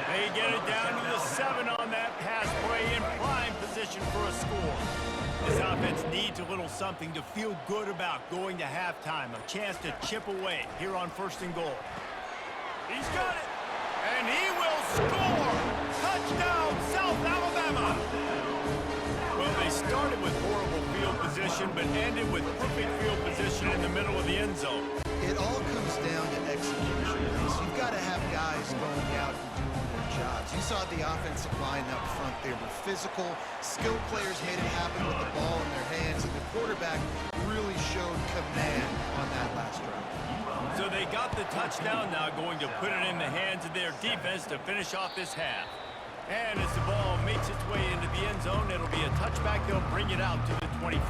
They get it down to the 7 on that pass play in prime position for a score. This offense needs a little something to feel good about going to halftime. A chance to chip away here on 1st and goal. He's got it. And he will score. Touchdown, South Alabama. Well, they started with horrible field position, but ended with perfect field position in the middle of the end zone. It all comes down to execution. You've got to have guys going out and doing their jobs. You saw the offensive line up front. They were physical. Skilled players made it happen with the ball in their hands, and the quarterback really showed command on that last drive. So they got the touchdown, now going to put it in the hands of their defense to finish off this half. And as the ball makes its way into the end zone, it'll be a touchback. They'll bring it out to the 25.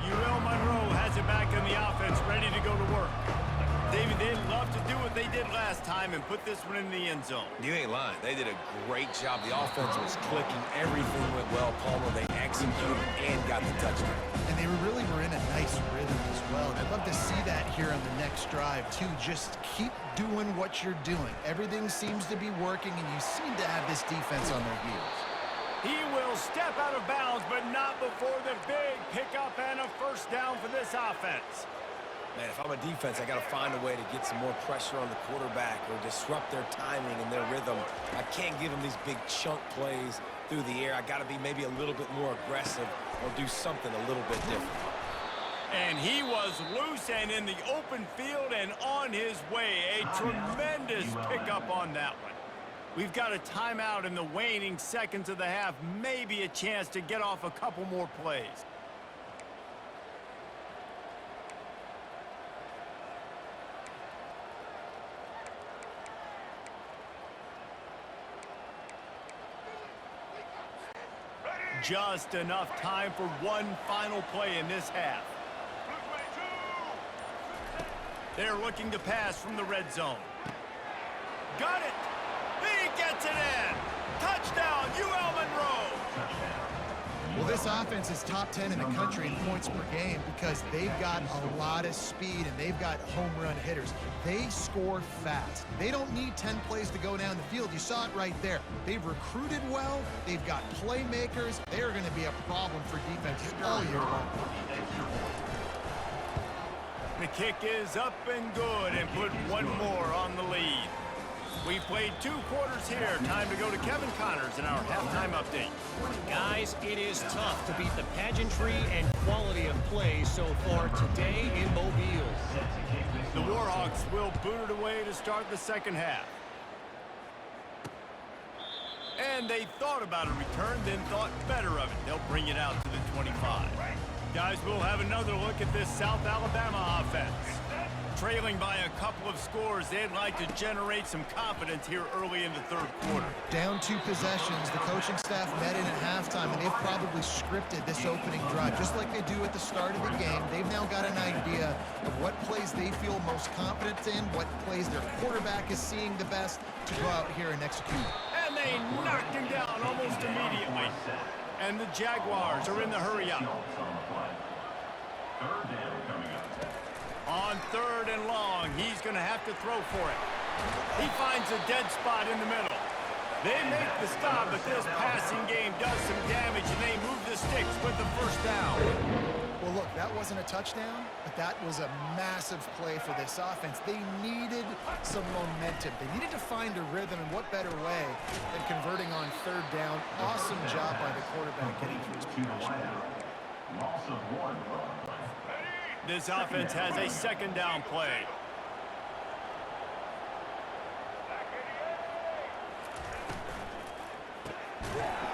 UL Monroe has it back in the offense, ready to go to work. David, they'd love to do what they did last time and put this one in the end zone. You ain't lying. They did a great job. The offense was clicking. Everything went well. Palmer, they executed and got the touchdown. And they really were in a nice rhythm as well. And I'd love to see that here on the next drive, too. Just keep doing what you're doing. Everything seems to be working, and you seem to have this defense on their heels. He will step out of bounds, but not before the big pickup and a first down for this offense. Man, if I'm a defense, I got to find a way to get some more pressure on the quarterback or disrupt their timing and their rhythm. I can't give them these big chunk plays through the air. I got to be maybe a little bit more aggressive or do something a little bit different. And he was loose and in the open field and on his way. A tremendous pickup on that one. We've got a timeout in the waning seconds of the half. Maybe a chance to get off a couple more plays. Just enough time for one final play in this half. They're looking to pass from the red zone. Got it. He gets it in. Touchdown, UL Monroe. Well, this offense is top 10 in the country in points per game because they've got a lot of speed and they've got home run hitters. They score fast. They don't need 10 plays to go down the field. You saw it right there. They've recruited well. They've got playmakers. They are going to be a problem for defenses all year long. The kick is up and good and put one more on the lead. We've played 2 quarters here. Time to go to Kevin Connors in our halftime update. Guys, it is tough to beat the pageantry and quality of play so far today in Mobile. The Warhawks will boot it away to start the second half. And they thought about a return, then thought better of it. They'll bring it out to the 25. Guys, we'll have another look at this South Alabama offense. Trailing by a couple of scores, they'd like to generate some confidence here early in the third quarter. Down 2 possessions, the coaching staff met in at halftime, and they've probably scripted this opening drive. Just like they do at the start of the game, they've now got an idea of what plays they feel most confident in, what plays their quarterback is seeing the best to go out here and execute. And they knocked him down almost immediately. And the Jaguars are in the hurry-up. On 3rd and long, he's going to have to throw for it. He finds a dead spot in the middle. They make the stop, but this passing game does some damage, and they move the sticks with the first down. Well, look, that wasn't a touchdown, but that was a massive play for this offense. They needed some momentum. They needed to find a rhythm, and what better way than converting on 3rd down. Awesome job by the quarterback getting through his progression. Loss of 1. This offense has a second down play.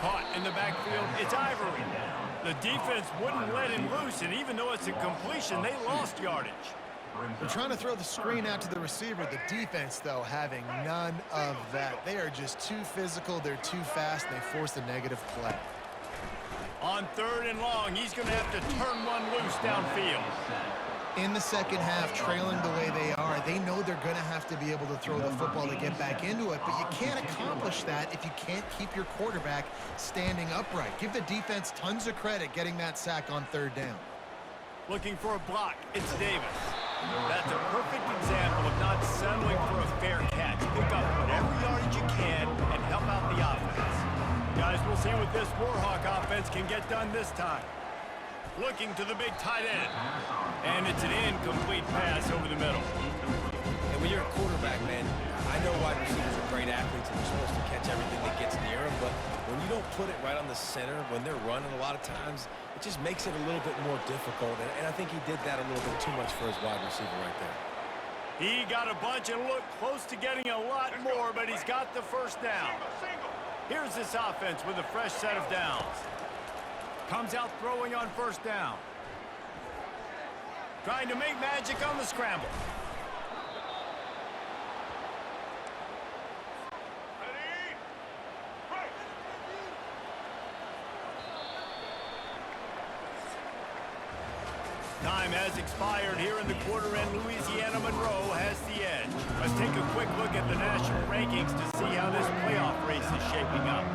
Caught in the backfield, it's Ivory. The defense wouldn't let him loose, and even though it's a completion, they lost yardage. They're trying to throw the screen out to the receiver. The defense, though, having none of that. They are just too physical, they're too fast, and they force a negative play. On 3rd and long, he's going to have to turn one loose downfield. in the second half, trailing the way they are, they know they're going to have to be able to throw the football to get back into it, but you can't accomplish that if you can't keep your quarterback standing upright. Give the defense tons of credit getting that sack on third down. Looking for a block, it's Davis. That's a perfect example of not settling for a fair catch. Pick up whatever yardage you can and help out the offense. Guys, we'll see what this Warhawk offense can get done this time. Looking to the big tight end. And it's an incomplete pass over the middle. And when you're a quarterback, man, I know wide receivers are great athletes and they're supposed to catch everything that gets near them, but when you don't put it right on the center, when they're running a lot of times, it just makes it a little bit more difficult. And I think he did that a little bit too much for his wide receiver right there. He got a bunch and looked close to getting a lot more, but he's got the first down. Here's this offense with a fresh set of downs. Comes out throwing on first down. Trying to make magic on the scramble. Time has expired here in the quarter, and Louisiana Monroe has the edge. Let's take a quick look at the national rankings to see how this playoff race is shaping up.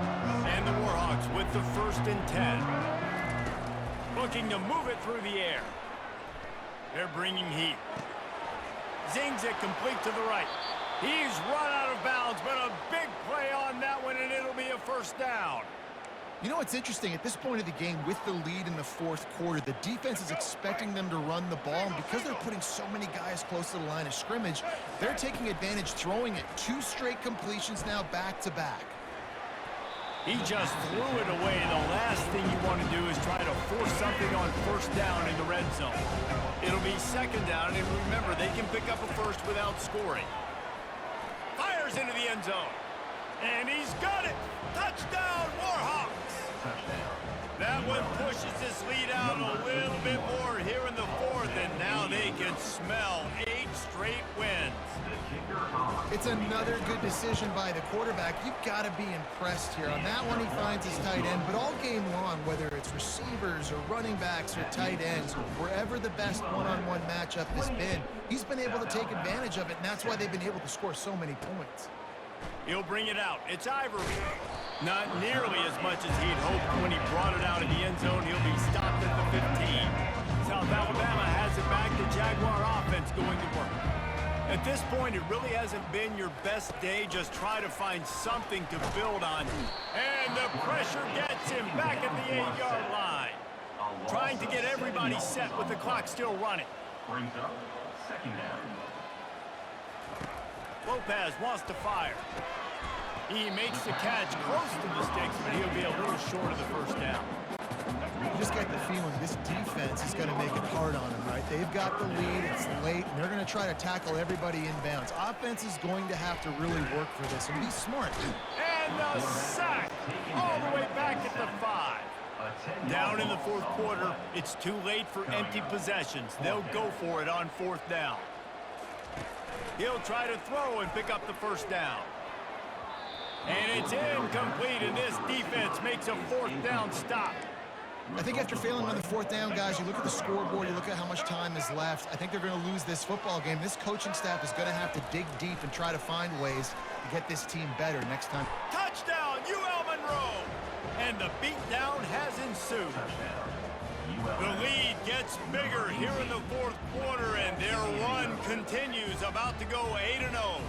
And the Warhawks with the 1st and 10. Looking to move it through the air. They're bringing heat. Zings it complete to the right. He's run out of bounds, but a big play on that one, and it'll be a first down. You know what's interesting? At this point of the game, with the lead in the fourth quarter, the defense is expecting them to run the ball, and because they're putting so many guys close to the line of scrimmage, they're taking advantage, throwing it 2 straight completions now back-to-back. He just threw it away. The last thing you want to do is try to force something on first down in the red zone. It'll be second down, and remember, they can pick up a first without scoring. Fires into the end zone. And he's got it. Touchdown, Warhawks. That one pushes this lead out a little bit more here in the fourth, and now they can smell 8 straight wins. It's another good decision by the quarterback. You've got to be impressed here. On that one, he finds his tight end, but all game long, whether it's receivers or running backs or tight ends, wherever the best one-on-one matchup has been, he's been able to take advantage of it, and that's why they've been able to score so many points. He'll bring it out. It's Ivory. Not nearly as much as he'd hoped when he brought it out in the end zone. He'll be stopped at the 15. South Alabama has it back. The Jaguar offense going to work. At this point, it really hasn't been your best day. Just try to find something to build on. And the pressure gets him back at the 8-yard line. Trying to get everybody set with the clock still running. Brings up second down. Lopez wants to fire. He makes the catch close to the sticks, but he'll be a little short of the first down. You just get the feeling this defense is going to make it hard on them, right? They've got the lead, it's late, and they're going to try to tackle everybody inbounds. Offense is going to have to really work for this and be smart. And the sack all the way back at the 5. Down in the fourth quarter, it's too late for empty possessions. They'll go for it on fourth down. He'll try to throw and pick up the first down. And it's incomplete, and this defense makes a fourth down stop. I think after failing on the fourth down, guys, you look at the scoreboard, you look at how much time is left. I think they're going to lose this football game. This coaching staff is going to have to dig deep and try to find ways to get this team better next time. Touchdown, UL Monroe! And the beatdown has ensued. The lead gets bigger here in the fourth quarter, and their run continues, about to go 8-0.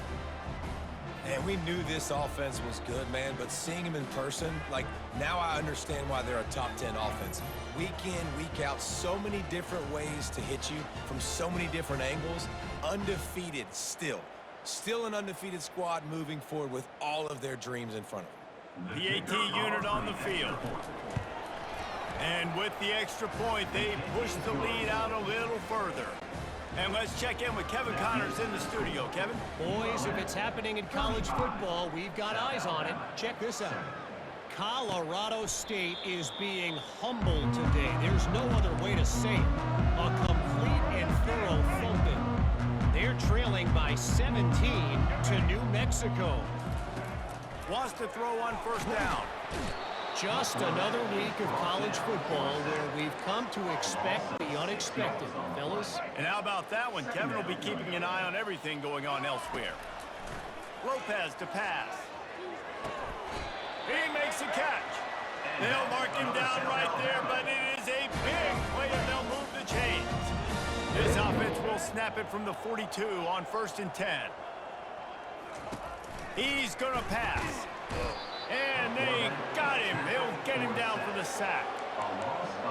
And we knew this offense was good, man, but seeing them in person, like, now I understand why they're a top 10 offense. Week in, week out, so many different ways to hit you from so many different angles. Undefeated still. Still an undefeated squad moving forward with all of their dreams in front of them. The AT unit on the field. And with the extra point, they push the lead out a little further. And let's check in with Kevin Connors in the studio. Kevin? Boys, if it's happening in college football, we've got eyes on it. Check this out. Colorado State is being humbled today. There's no other way to say it. A complete and thorough thumping. They're trailing by 17 to New Mexico. Wants to throw on first down. just another week of college football where we've come to expect the unexpected, fellas. And how about that one? Kevin will be keeping an eye on everything going on elsewhere. Lopez to pass. He makes a catch. They'll mark him down right there, but it is a big play, and they'll move the chains. This offense will snap it from the 42 on 1st and 10. He's going to pass. And they got him. They'll get him down for the sack.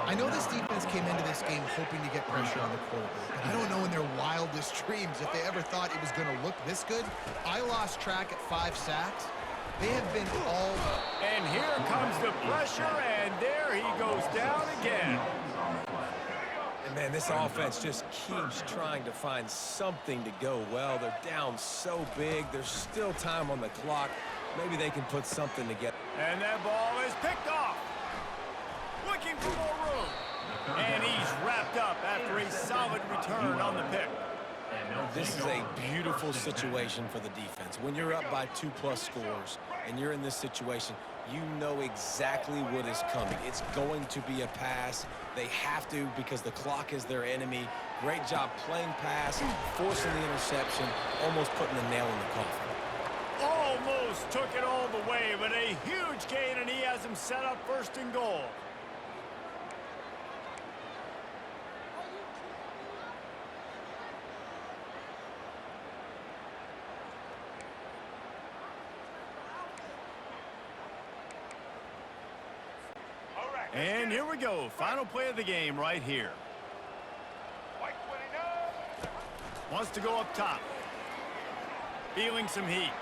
I know this defense came into this game hoping to get pressure on the quarterback, but I don't know in their wildest dreams if they ever thought it was going to look this good. I lost track at 5 sacks. They have been all... And here comes the pressure, and there he goes down again. And man, this offense just keeps trying to find something to go well. They're down so big. There's still time on the clock. Maybe they can put something together. And that ball is picked off. Looking for more room. And he's wrapped up after a solid return on the pick. This is a beautiful situation for the defense. When you're up by 2+ scores and you're in this situation, you know exactly what is coming. It's going to be a pass. They have to because the clock is their enemy. Great job playing pass, forcing the interception, almost putting the nail in the coffin. Almost took it all the way, but a huge gain, and he has him set up 1st and goal. And here we go. Final play of the game right here. Wants to go up top. Feeling some heat.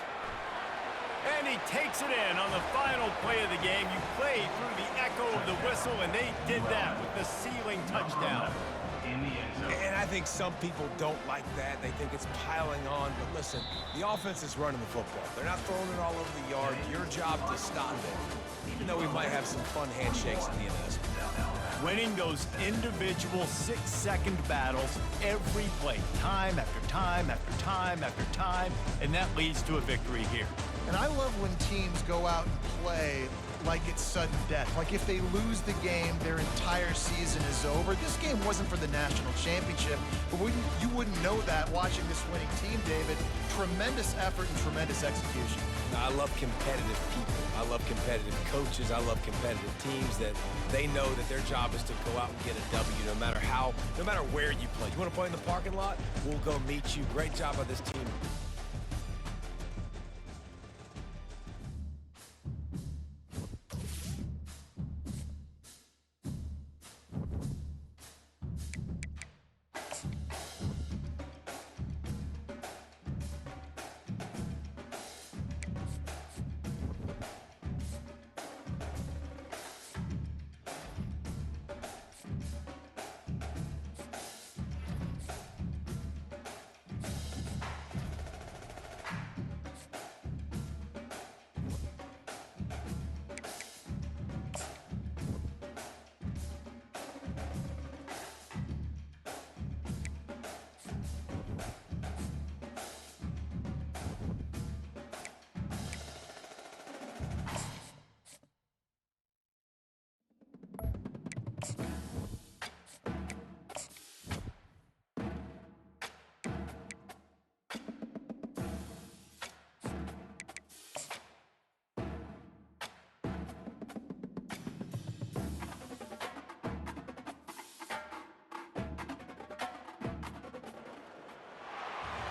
And he takes it in on the final play of the game. You played through the echo of the whistle, and they did that with the sealing touchdown. And I think some people don't like that. They think it's piling on. But listen, the offense is running the football. They're not throwing it all over the yard. Your job to stop it, even though we might have some fun handshakes at the end of this. Winning those individual 6-second battles every play, time after time after time after time, and that leads to a victory here. And I love when teams go out and play like it's sudden death. Like if they lose the game, their entire season is over. This game wasn't for the national championship, but you wouldn't know that watching this winning team, David. Tremendous effort and tremendous execution. I love competitive people. I love competitive coaches. I love competitive teams that they know that their job is to go out and get a W no matter where you play. You want to play in the parking lot? We'll go meet you. Great job by this team.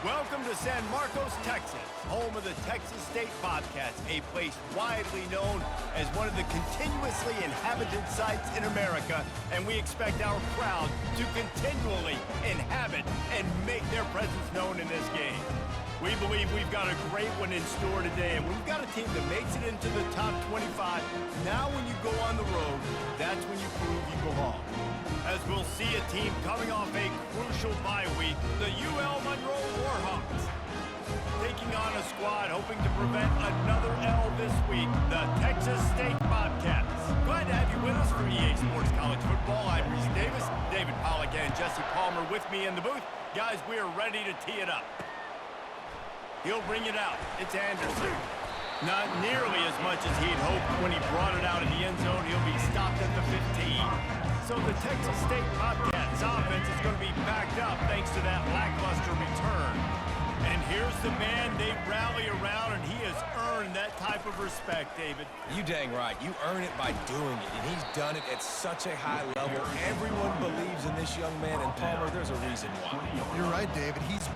Welcome to San Marcos, Texas, home of the Texas State Bobcats, a place widely known as one of the continuously inhabited sites in America, and we expect our crowd to continually inhabit and make their presence known in this game. We believe we've got a great one in store today, and we've got a team that makes it into the top 25. Now when you go on the road, that's when you prove you belong. As we'll see a team coming off a crucial bye week, the UL Monroe Warhawks. Taking on a squad hoping to prevent another L this week, the Texas State Bobcats. Glad to have you with us for EA Sports College Football. I'm Reese Davis, David Pollack and Jesse Palmer with me in the booth. Guys, we are ready to tee it up. He'll bring it out. It's Anderson. Not nearly as much as he'd hoped when he brought it out in the end zone. He'll be stopped at the 15. So the Texas State Bobcats offense is going to be backed up thanks to that lackluster return. And here's the man they rally around, and he has earned that type of respect, David. You dang right. You earn it by doing it, and he's done it at such a high level. Everyone believes in this young man, and Palmer, there's a reason why. You're right, David. He's